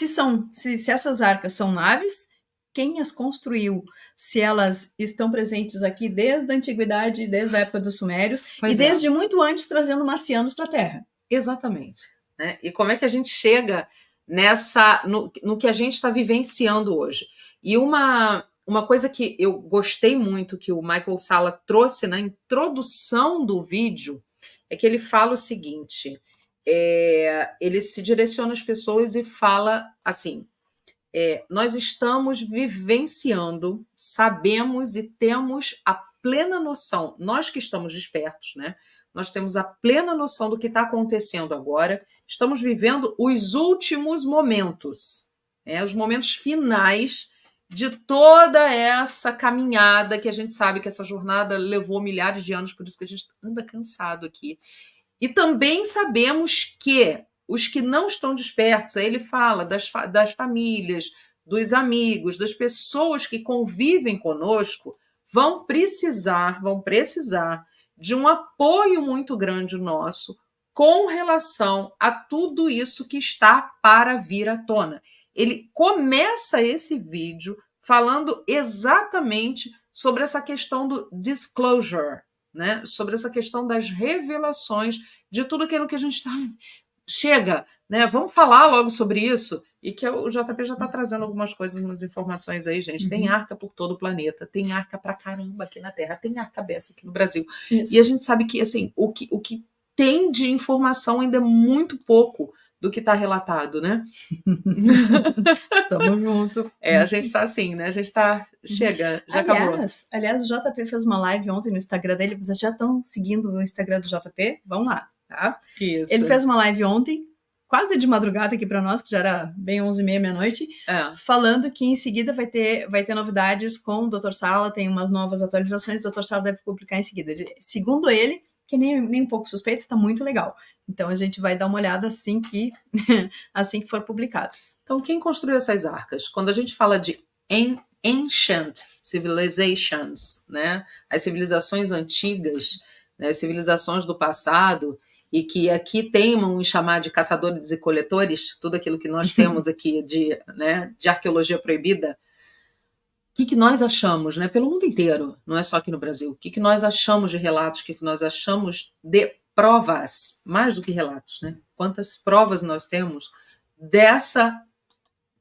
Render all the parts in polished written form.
se essas arcas são naves, quem as construiu? Se elas estão presentes aqui desde a antiguidade, desde a época dos sumérios, Pois e é. desde muito antes trazendo marcianos para a Terra. Exatamente. Né? E como é que a gente chega no que a gente está vivenciando hoje? E uma coisa que eu gostei muito que o Michael Salla trouxe na introdução do vídeo é que ele fala o seguinte: ele se direciona às pessoas e fala assim: nós estamos vivenciando, sabemos e temos a plena noção, nós que estamos despertos, né? Nós temos a plena noção do que está acontecendo agora, estamos vivendo os últimos momentos, os momentos finais de toda essa caminhada que a gente sabe que essa jornada levou milhares de anos, por isso que a gente anda cansado aqui. E também sabemos que os que não estão despertos, aí ele fala das famílias, dos amigos, das pessoas que convivem conosco, vão precisar de um apoio muito grande nosso com relação a tudo isso que está para vir à tona. Ele começa esse vídeo falando exatamente sobre essa questão do disclosure, né? Sobre essa questão das revelações de tudo aquilo que a gente está... Chega, né? Vamos falar logo sobre isso. E que o JP já está trazendo algumas coisas, umas informações aí, gente. Tem arca por todo o planeta, tem arca pra caramba aqui na Terra, tem arca dessa aqui no Brasil. Isso. E a gente sabe que assim, o que tem de informação ainda é muito pouco do que está relatado, né? Tamo junto. A gente está assim, né? A gente está... Chega, já acabou. Aliás, o JP fez uma live ontem no Instagram dele. Vocês já estão seguindo o Instagram do JP? Vão lá, tá? Isso. Ele fez uma live ontem, quase de madrugada aqui para nós, que já era bem 11h30, meia-noite, falando que em seguida vai ter novidades com o Dr. Salla, tem umas novas atualizações, o Dr. Salla deve publicar em seguida. Segundo ele, que nem um pouco suspeito, está muito legal. Então a gente vai dar uma olhada assim que for publicado. Então, quem construiu essas arcas? Quando a gente fala de ancient civilizations, né? As civilizações antigas, né? Civilizações do passado, e que aqui teimam em chamar de caçadores e coletores, tudo aquilo que nós temos aqui de arqueologia proibida, o que nós achamos, né? Pelo mundo inteiro, não é só aqui no Brasil, o que nós achamos de relatos, o que nós achamos de provas, mais do que relatos, né? Quantas provas nós temos dessa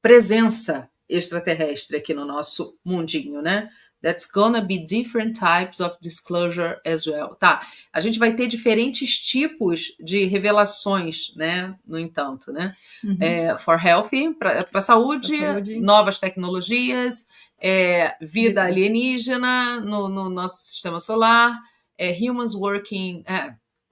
presença extraterrestre aqui no nosso mundinho, né? That's gonna be different types of disclosure as well. Tá, a gente vai ter diferentes tipos de revelações, né? No entanto, né? For healthy, para saúde, novas tecnologias, vida alienígena no nosso sistema solar, humans working,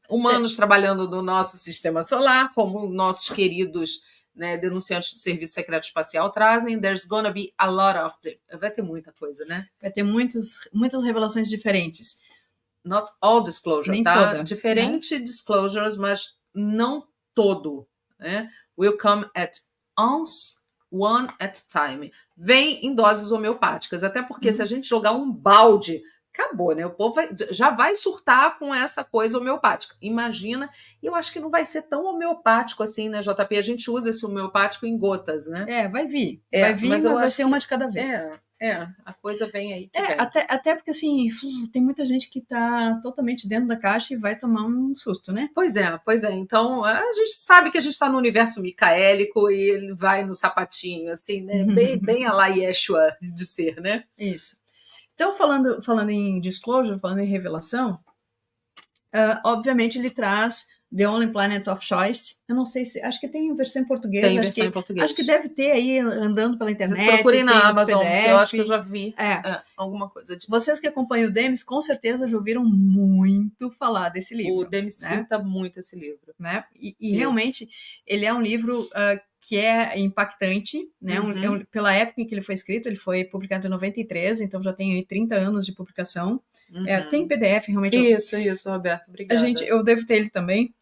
humanos trabalhando no nosso sistema solar, como nossos queridos, né, denunciantes do Serviço Secreto Espacial trazem. There's gonna be a lot of... Vai ter muita coisa, né? Vai ter muitas revelações diferentes. Not all disclosure, nem tá? Toda, Diferente disclosures, mas não todo, né? Will come at once, one at a time. Vem em doses homeopáticas, até porque se a gente jogar um balde, acabou, né? O povo já vai surtar com essa coisa homeopática. Imagina, e eu acho que não vai ser tão homeopático assim, né, JP? A gente usa esse homeopático em gotas, né? Vai vir. Vai vir, mas vai ser uma de cada vez. A coisa vem aí. Até porque, assim, tem muita gente que tá totalmente dentro da caixa e vai tomar um susto, né? Pois é. Então, a gente sabe que a gente está no universo micaélico e ele vai no sapatinho, assim, né? Bem a lá Yeshua de ser, né? Isso. Então, falando em disclosure, falando em revelação, obviamente ele traz The Only Planet of Choice. Eu não sei se... Acho que tem versão em português. Tem versão em português. Acho que deve ter aí, andando pela internet. Vocês procurem na Amazon, porque eu acho que eu já vi alguma coisa disso. Vocês que acompanham o Demis, com certeza já ouviram muito falar desse livro. O Demis cita muito esse livro. Né? E realmente, ele é um livro... que é impactante, né? Pela época em que ele foi escrito, ele foi publicado em 93, então já tem aí 30 anos de publicação. Tem PDF, realmente. Isso, Roberto, obrigada. Eu devo ter ele também.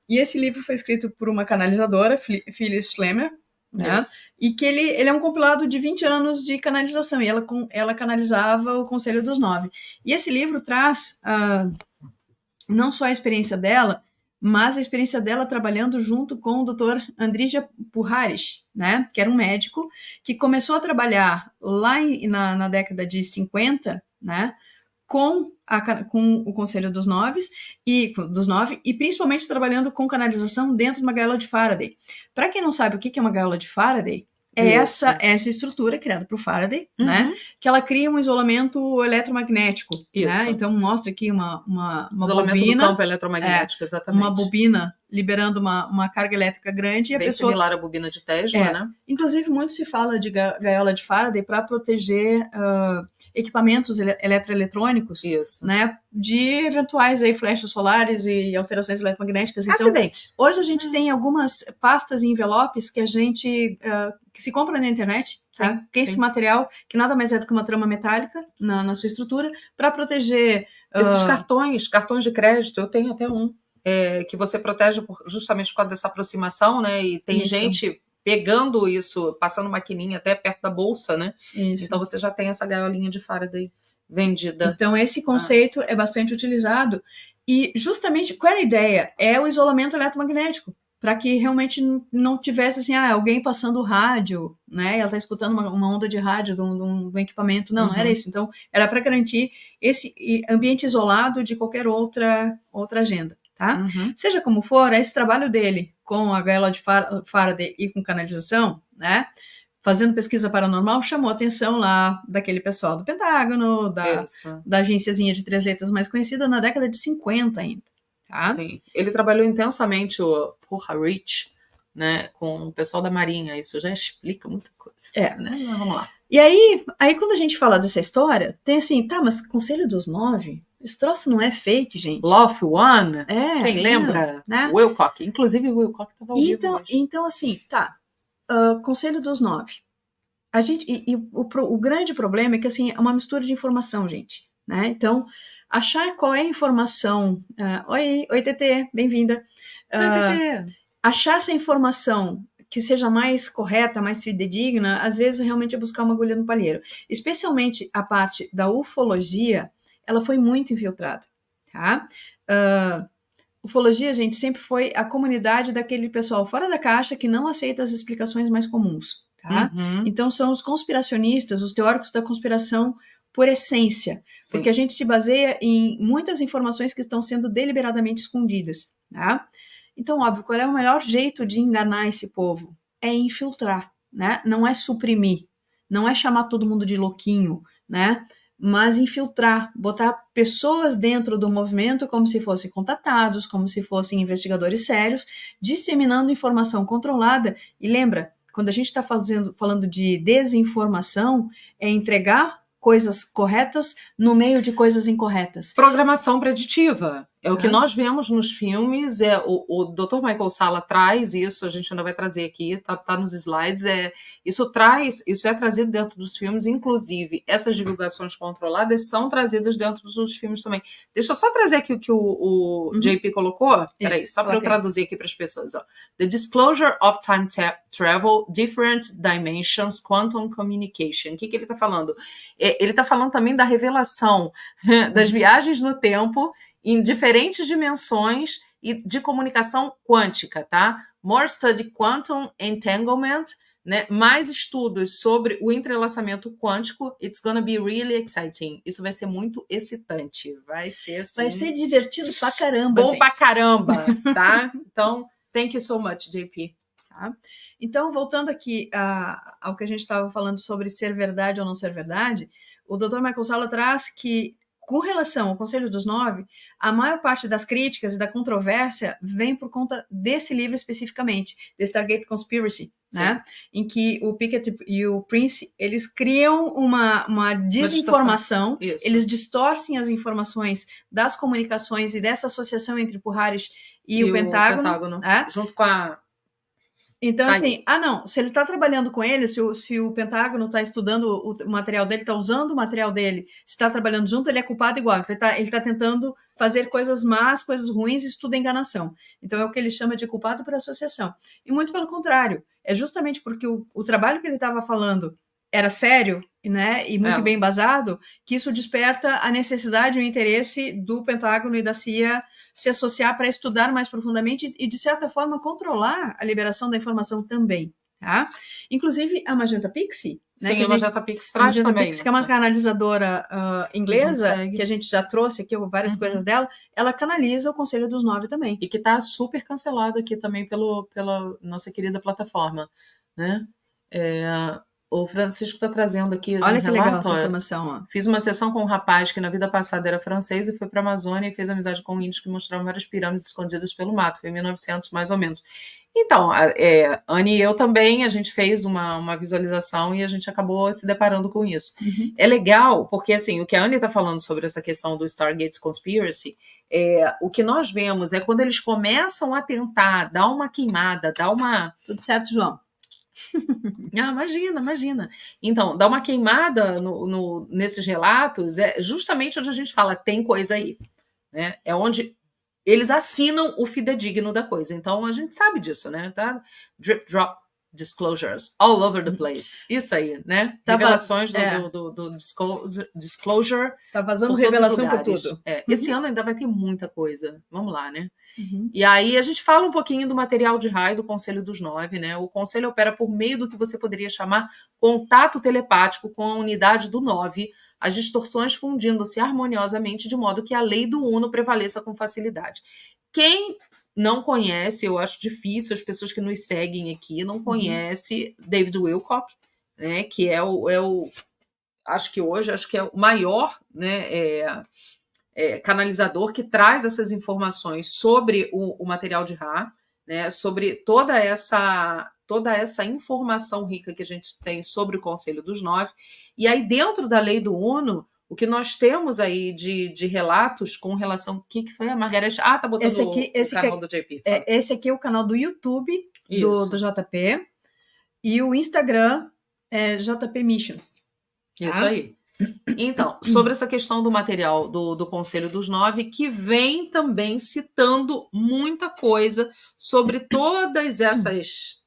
E esse livro foi escrito por uma canalizadora, Phyllis Schlemmer, né? E que ele é um compilado de 20 anos de canalização, e ela canalizava o Conselho dos Nove. E esse livro traz não só a experiência dela, mas a experiência dela trabalhando junto com o Dr. Andrija Puharich, né, que era um médico que começou a trabalhar lá na década de 50, né, com o Conselho dos Nove e principalmente trabalhando com canalização dentro de uma gaiola de Faraday. Para quem não sabe o que é uma gaiola de Faraday, é essa estrutura criada por Faraday, né? Que ela cria um isolamento eletromagnético, né? Então mostra aqui uma isolamento bobina, do campo eletromagnético, exatamente. Uma bobina liberando uma carga elétrica grande. E bem similar à bobina de Tesla, né? Inclusive, muito se fala de gaiola de Faraday para proteger equipamentos eletroeletrônicos, né, de eventuais aí flechas solares e alterações eletromagnéticas. Então, acidente. Hoje a gente tem algumas pastas e envelopes que a gente que se compra na internet, tá? Tem esse material que nada mais é do que uma trama metálica na sua estrutura para proteger esses cartões de crédito. Eu tenho até um que você protege justamente por causa dessa aproximação, né? E tem gente pegando isso, passando maquininha até perto da bolsa, né? Então você já tem essa gaiolinha de Faraday vendida. Então esse conceito é bastante utilizado e justamente qual é a ideia? É o isolamento eletromagnético, para que realmente não tivesse assim, alguém passando rádio, né? Ela está escutando uma onda de rádio de um equipamento. Não era isso. Então era para garantir esse ambiente isolado de qualquer outra agenda. Tá? Seja como for, esse trabalho dele com a gaiola de Faraday e com canalização, né, fazendo pesquisa paranormal, chamou a atenção lá daquele pessoal do Pentágono, da agenciazinha de 3 letras mais conhecida na década de 50 ainda. Tá? Sim. Ele trabalhou intensamente, o Puharich, né, com o pessoal da Marinha. Isso já explica muita coisa. Né? Mas vamos lá. E aí, quando a gente fala dessa história, tem assim, mas Conselho dos Nove... Esse troço não é fake, gente. Loft One? Quem lembra? Né? Wilcock. Inclusive, o Wilcock estava ao vivo hoje. Então, assim, Conselho dos Nove. A gente, o grande problema é que, assim, é uma mistura de informação, gente. Né? Então, achar qual é a informação... Oi, TT, bem-vinda. Oi, TT. Achar essa informação que seja mais correta, mais fidedigna, às vezes, realmente é buscar uma agulha no palheiro. Especialmente a parte da ufologia... ela foi muito infiltrada, tá? Ufologia, gente, sempre foi a comunidade daquele pessoal fora da caixa que não aceita as explicações mais comuns, tá? Então, são os conspiracionistas, os teóricos da conspiração por essência, porque a gente se baseia em muitas informações que estão sendo deliberadamente escondidas, tá? Então, óbvio, qual é o melhor jeito de enganar esse povo? É infiltrar, né? Não é suprimir, não é chamar todo mundo de louquinho, né? Mas infiltrar, botar pessoas dentro do movimento como se fossem contatados, como se fossem investigadores sérios, disseminando informação controlada. E lembra, quando a gente está falando de desinformação, é entregar coisas corretas no meio de coisas incorretas. Programação preditiva. É o que nós vemos nos filmes. O Dr. Michael Salla traz isso, a gente ainda vai trazer aqui, tá nos slides. Isso é trazido dentro dos filmes, inclusive essas divulgações controladas são trazidas dentro dos filmes também. Deixa eu só trazer aqui o que o JP colocou. Peraí, só para eu traduzir aqui para as pessoas. Ó. The disclosure of time travel, different dimensions, quantum communication. O que ele está falando? Ele está falando também da revelação das viagens no tempo em diferentes dimensões e de comunicação quântica, tá? More study quantum entanglement, né? Mais estudos sobre o entrelaçamento quântico. It's gonna be really exciting. Isso vai ser muito excitante. Vai ser assim... Vai ser divertido pra caramba, bom gente. Pra caramba, tá? Então, thank you so much, JP. Tá? Então, voltando aqui ao que a gente estava falando sobre ser verdade ou não ser verdade, o Dr. Michael Salla traz que, com relação ao Conselho dos Nove, a maior parte das críticas e da controvérsia vem por conta desse livro especificamente, The Stargate Conspiracy, né? Em que o Pickett e o Prince, eles criam uma desinformação, eles distorcem as informações das comunicações e dessa associação entre Puharich e o Pentágono. Junto com a... Então, assim, não, se ele está trabalhando com ele, se o Pentágono está estudando o material dele, está usando o material dele, se está trabalhando junto, ele é culpado igual. Ele tá tentando fazer coisas más, coisas ruins, isso tudo é enganação. Então, é o que ele chama de culpado por associação. E muito pelo contrário, é justamente porque o trabalho que ele estava falando era sério, né, e muito bem embasado, que isso desperta a necessidade e o interesse do Pentágono e da CIA se associar para estudar mais profundamente e, de certa forma, controlar a liberação da informação também. Tá? Inclusive, a Magenta Pixie, né, sim, a Magenta Pixie traz Magenta também. Pixie, que é uma canalizadora inglesa, que a gente já trouxe aqui várias coisas dela, ela canaliza o Conselho dos 9 também. E que está super cancelado aqui também pela nossa querida plataforma, né? O Francisco está trazendo aqui Olha que legal essa informação. Ó. Fiz uma sessão com um rapaz que na vida passada era francês e foi para a Amazônia e fez amizade com índios que mostravam várias pirâmides escondidas pelo mato. Foi em 1900, mais ou menos. Então, Anne e eu também, a gente fez uma visualização e a gente acabou se deparando com isso. É legal, porque assim, o que a Anne está falando sobre essa questão do Stargate Conspiracy, o que nós vemos é quando eles começam a tentar dar uma queimada, dar uma... Tudo certo, João? Imagina. Então, dar uma queimada nesses relatos é justamente onde a gente fala, tem coisa aí. Né? É onde eles assinam o fidedigno da coisa. Então, a gente sabe disso, né? Tá? Drip, drop, disclosures, all over the place. Isso aí, né? Revelações do disclosure. Tá vazando revelação por tudo. Esse ano ainda vai ter muita coisa. Vamos lá, né? E aí a gente fala um pouquinho do material de raio do Conselho dos 9, né? O Conselho opera por meio do que você poderia chamar contato telepático com a unidade do 9, as distorções fundindo-se harmoniosamente de modo que a lei do Uno prevaleça com facilidade. Quem não conhece, eu acho difícil, as pessoas que nos seguem aqui não conhecem David Wilcock, né? Que acho que é o maior, né? Canalizador que traz essas informações sobre o material de Ra, né, sobre toda essa informação rica que a gente tem sobre o Conselho dos 9. E aí, dentro da lei do Uno, o que nós temos aí de relatos com relação... O que foi a Margareth? Tá botando o canal do JP. Esse aqui é o canal do YouTube do JP. E o Instagram é JP Missions. Isso aí. Então, sobre essa questão do material do Conselho dos 9, que vem também citando muita coisa sobre todas essas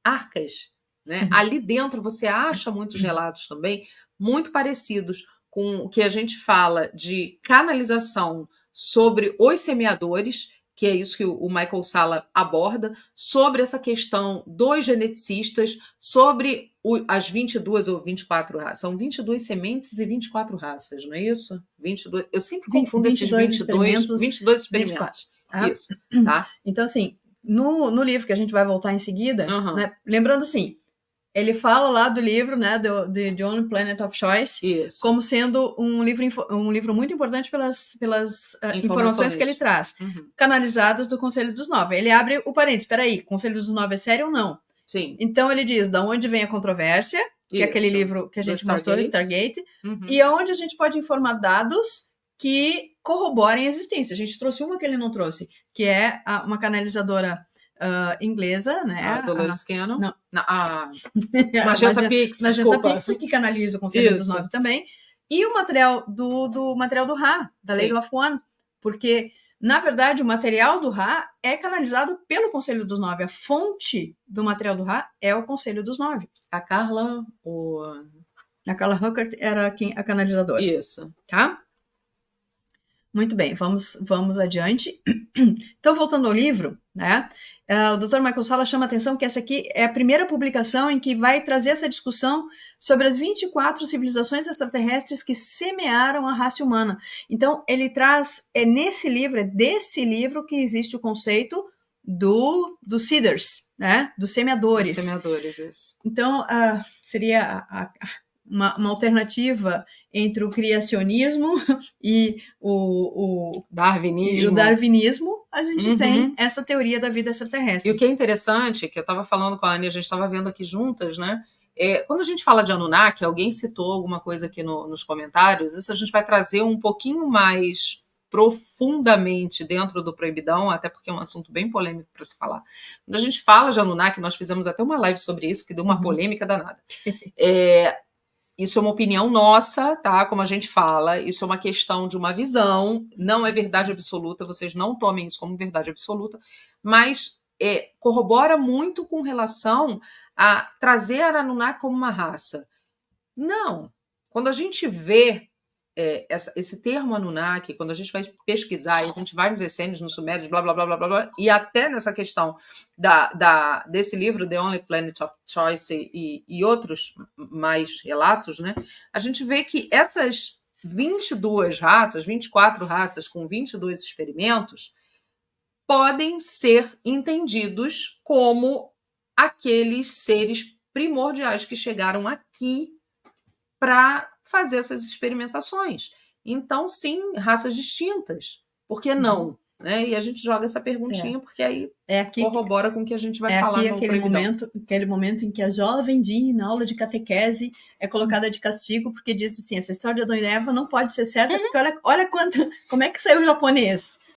arcas, né? Ali dentro você acha muitos relatos também muito parecidos com o que a gente fala de canalização sobre os semeadores, que é isso que o Michael Salla aborda, sobre essa questão dos geneticistas, sobre as 22 ou 24 raças. São 22 sementes e 24 raças, não é isso? 22, eu sempre confundo esses 22 experimentos. 24. Isso, tá? Então, assim, no livro que a gente vai voltar em seguida, né, lembrando assim, ele fala lá do livro, né, de John Planet of Choice, como sendo um livro muito importante pelas informações que ele traz, canalizadas do Conselho dos 9. Ele abre o parênteses, espera aí, Conselho dos 9 é sério ou não? Sim. Então ele diz da onde vem a controvérsia, que é aquele livro que a gente mostrou, Stargate, e aonde a gente pode informar dados que corroborem a existência. A gente trouxe uma que ele não trouxe, que é uma canalizadora inglesa, né? A Dolores Cannon. Não. A Magenta Pixie, Magenta Pixie, que canaliza o Conselho dos 9 também. E o material do material do Ra, da Lady of One, porque, na verdade, o material do Ra é canalizado pelo Conselho dos 9. A fonte do material do Ra é o Conselho dos 9. A Carla Huckert era a canalizadora. Isso. Tá? Muito bem, vamos adiante. Então, voltando ao livro, né? O Dr. Michael Salla chama a atenção que essa aqui é a primeira publicação em que vai trazer essa discussão sobre as 24 civilizações extraterrestres que semearam a raça humana. Então, ele traz, desse livro que existe o conceito dos seeders, né? Dos semeadores. Dos semeadores, isso. Então, seria uma alternativa entre o criacionismo e o darwinismo, a gente tem essa teoria da vida extraterrestre. E o que é interessante, que eu estava falando com a Anne, a gente estava vendo aqui juntas, né? Quando a gente fala de Anunnaki, alguém citou alguma coisa aqui nos comentários, isso a gente vai trazer um pouquinho mais profundamente dentro do Proibidão, até porque é um assunto bem polêmico para se falar. Quando a gente fala de Anunnaki, nós fizemos até uma live sobre isso, que deu uma polêmica danada. Isso é uma opinião nossa, tá? Como a gente fala, isso é uma questão de uma visão, não é verdade absoluta, vocês não tomem isso como verdade absoluta, mas corrobora muito com relação a trazer a Anunnaki como uma raça. Não. Quando a gente vê esse termo Anunnaki, quando a gente vai pesquisar, e a gente vai nos essênios, nos sumérios, blá, blá, blá, blá, blá, e até nessa questão desse livro, The Only Planet of Choice, e outros mais relatos, né, a gente vê que essas 22 raças, 24 raças com 22 experimentos, podem ser entendidos como aqueles seres primordiais que chegaram aqui para fazer essas experimentações. Então, sim, raças distintas. Por que não? Né? E a gente joga essa perguntinha, porque aí corrobora com o que a gente vai falar no Proibidão. Aquele momento em que a jovem Jean, na aula de catequese, é colocada de castigo, porque diz assim, essa história de Adão e Eva não pode ser certa, porque olha como é que saiu o japonês.